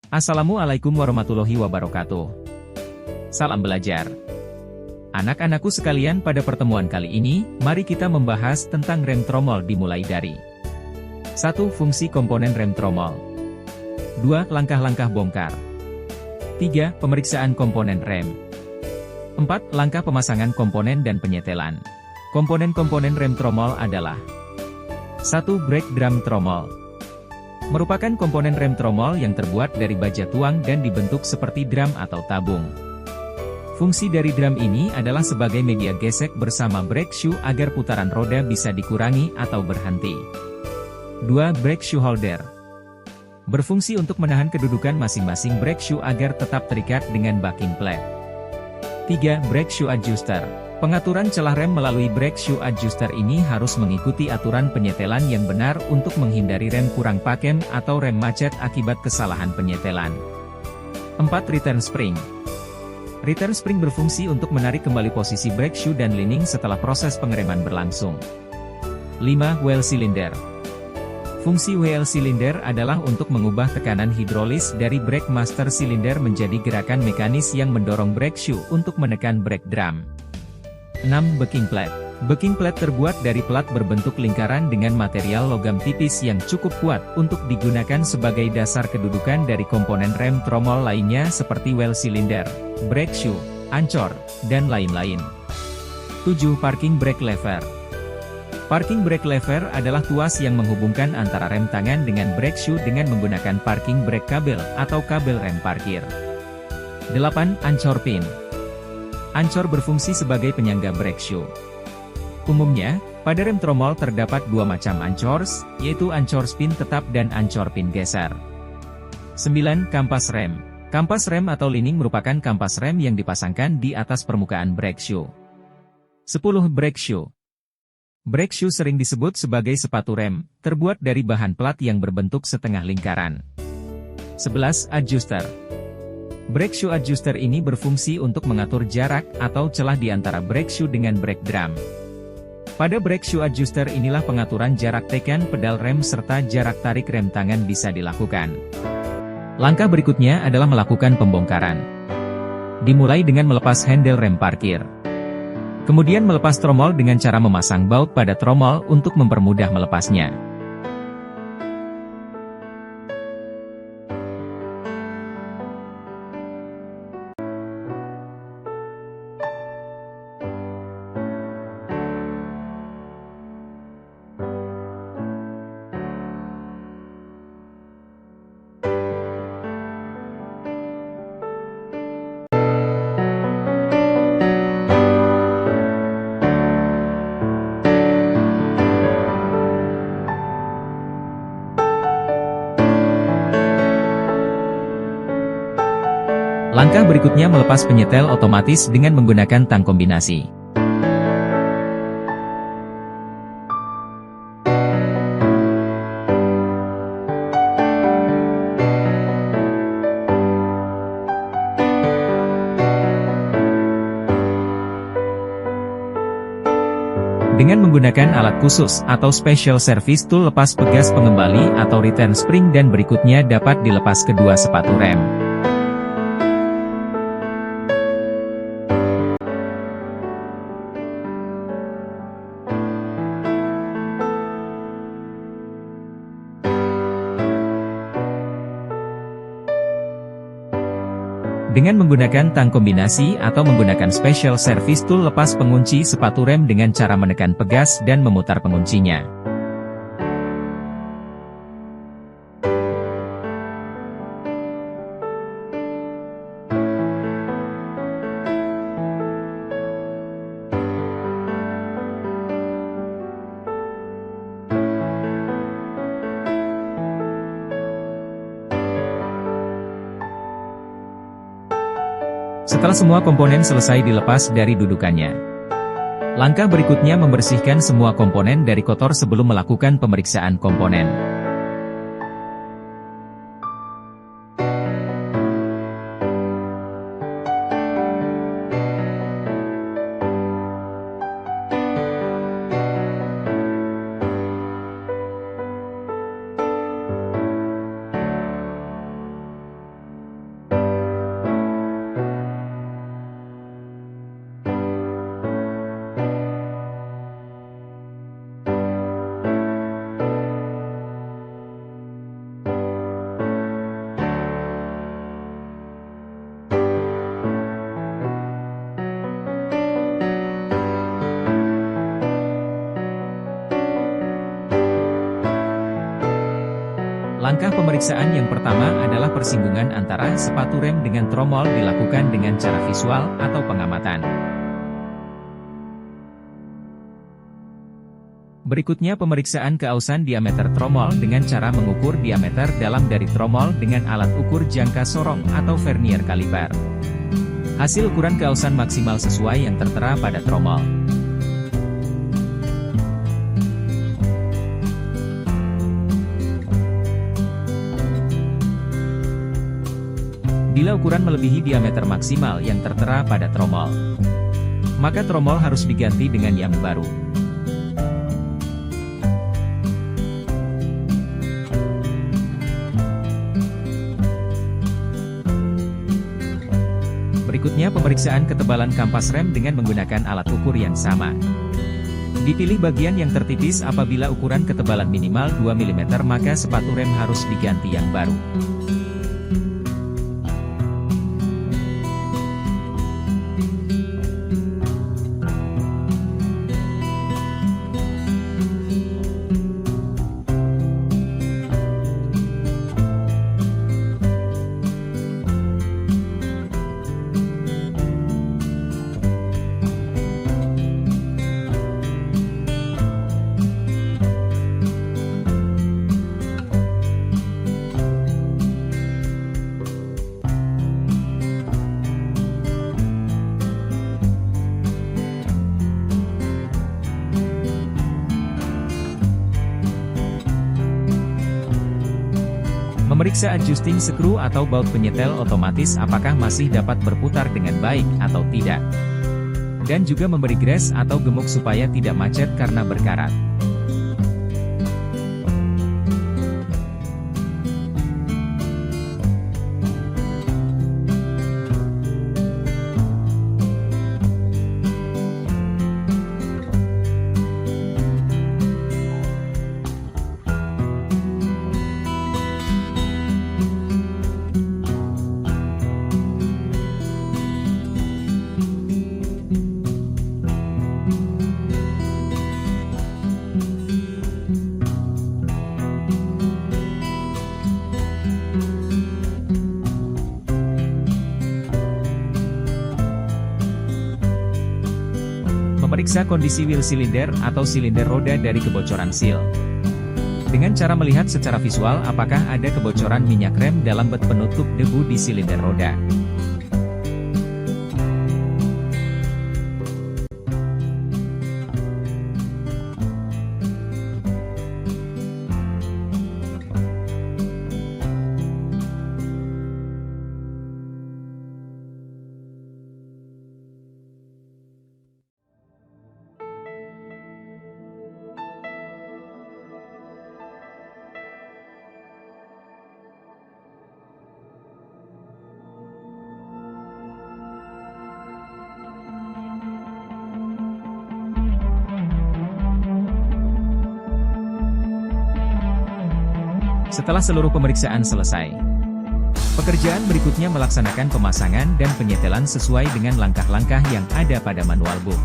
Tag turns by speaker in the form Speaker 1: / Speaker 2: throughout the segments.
Speaker 1: Assalamualaikum warahmatullahi wabarakatuh. Salam belajar. Anak-anakku sekalian, pada pertemuan kali ini, mari kita membahas tentang rem tromol dimulai dari 1. Fungsi komponen rem tromol. 2. Langkah-langkah bongkar. 3. Pemeriksaan komponen rem. 4. Langkah pemasangan komponen dan penyetelan. Komponen-komponen rem tromol adalah 1. Brake drum tromol. Merupakan komponen rem tromol yang terbuat dari baja tuang dan dibentuk seperti drum atau tabung. Fungsi dari drum ini adalah sebagai media gesek bersama brake shoe agar putaran roda bisa dikurangi atau berhenti. 2. Brake shoe holder. Berfungsi untuk menahan kedudukan masing-masing brake shoe agar tetap terikat dengan backing plate. 3. Brake shoe adjuster. Pengaturan celah rem melalui brake shoe adjuster ini harus mengikuti aturan penyetelan yang benar untuk menghindari rem kurang pakem atau rem macet akibat kesalahan penyetelan. 4. Return spring. Return spring berfungsi untuk menarik kembali posisi brake shoe dan lining setelah proses pengereman berlangsung. 5. Well cylinder. Fungsi well cylinder adalah untuk mengubah tekanan hidrolis dari brake master cylinder menjadi gerakan mekanis yang mendorong brake shoe untuk menekan brake drum. 6. Backing plate. Backing plate terbuat dari plat berbentuk lingkaran dengan material logam tipis yang cukup kuat untuk digunakan sebagai dasar kedudukan dari komponen rem tromol lainnya seperti well cylinder, brake shoe, ancor, dan lain-lain. 7. Parking brake lever. Parking brake lever adalah tuas yang menghubungkan antara rem tangan dengan brake shoe dengan menggunakan parking brake kabel atau kabel rem parkir. 8. Ancor pin. Ancor berfungsi sebagai penyangga brake shoe. Umumnya, pada rem tromol terdapat dua macam ancors, yaitu ancor pin tetap dan ancor pin geser. 9. Kampas rem. Kampas rem atau lining merupakan kampas rem yang dipasangkan di atas permukaan brake shoe. 10. Brake shoe. Brake shoe sering disebut sebagai sepatu rem, terbuat dari bahan plat yang berbentuk setengah lingkaran. 11. Adjuster. Brake shoe adjuster ini berfungsi untuk mengatur jarak atau celah di antara brake shoe dengan brake drum. Pada brake shoe adjuster inilah pengaturan jarak tekan pedal rem serta jarak tarik rem tangan bisa dilakukan. Langkah berikutnya adalah melakukan pembongkaran. Dimulai dengan melepas handle rem parkir. Kemudian melepas tromol dengan cara memasang baut pada tromol untuk mempermudah melepasnya. Langkah berikutnya melepas penyetel otomatis dengan menggunakan tang kombinasi. Dengan menggunakan alat khusus atau special service tool, lepas pegas pengembali atau return spring dan berikutnya dapat dilepas kedua sepatu rem. Dengan menggunakan tang kombinasi atau menggunakan special service tool, lepas pengunci sepatu rem dengan cara menekan pegas dan memutar penguncinya. Setelah semua komponen selesai dilepas dari dudukannya, langkah berikutnya membersihkan semua komponen dari kotor sebelum melakukan pemeriksaan komponen. Langkah pemeriksaan yang pertama adalah persinggungan antara sepatu rem dengan tromol dilakukan dengan cara visual atau pengamatan. Berikutnya pemeriksaan keausan diameter tromol dengan cara mengukur diameter dalam dari tromol dengan alat ukur jangka sorong atau vernier kaliper. Hasil ukuran keausan maksimal sesuai yang tertera pada tromol. Bila ukuran melebihi diameter maksimal yang tertera pada tromol, maka tromol harus diganti dengan yang baru. Berikutnya pemeriksaan ketebalan kampas rem dengan menggunakan alat ukur yang sama. Dipilih bagian yang tertipis apabila ukuran ketebalan minimal 2 mm maka sepatu rem harus diganti yang baru. Memeriksa adjusting screw atau baut penyetel otomatis apakah masih dapat berputar dengan baik atau tidak. Dan juga memberi gres atau gemuk supaya tidak macet karena berkarat. Memeriksa kondisi wheel silinder atau silinder roda dari kebocoran seal. Dengan cara melihat secara visual apakah ada kebocoran minyak rem dalam bed penutup debu di silinder roda. Setelah seluruh pemeriksaan selesai, pekerjaan berikutnya melaksanakan pemasangan dan penyetelan sesuai dengan langkah-langkah yang ada pada manual book.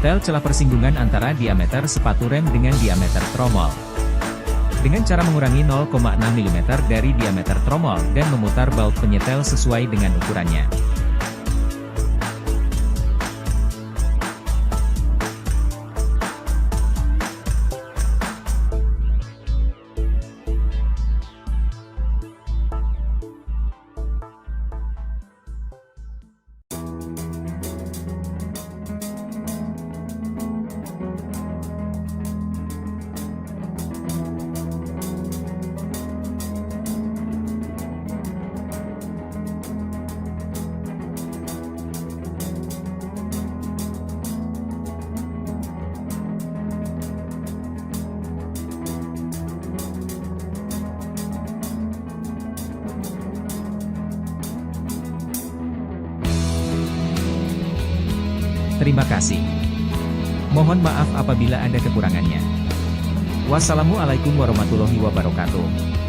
Speaker 1: Detail celah persinggungan antara diameter sepatu rem dengan diameter tromol. Dengan cara mengurangi 0,6 mm dari diameter tromol dan memutar baut penyetel sesuai dengan ukurannya. Terima kasih. Mohon maaf apabila ada kekurangannya. Wassalamualaikum warahmatullahi wabarakatuh.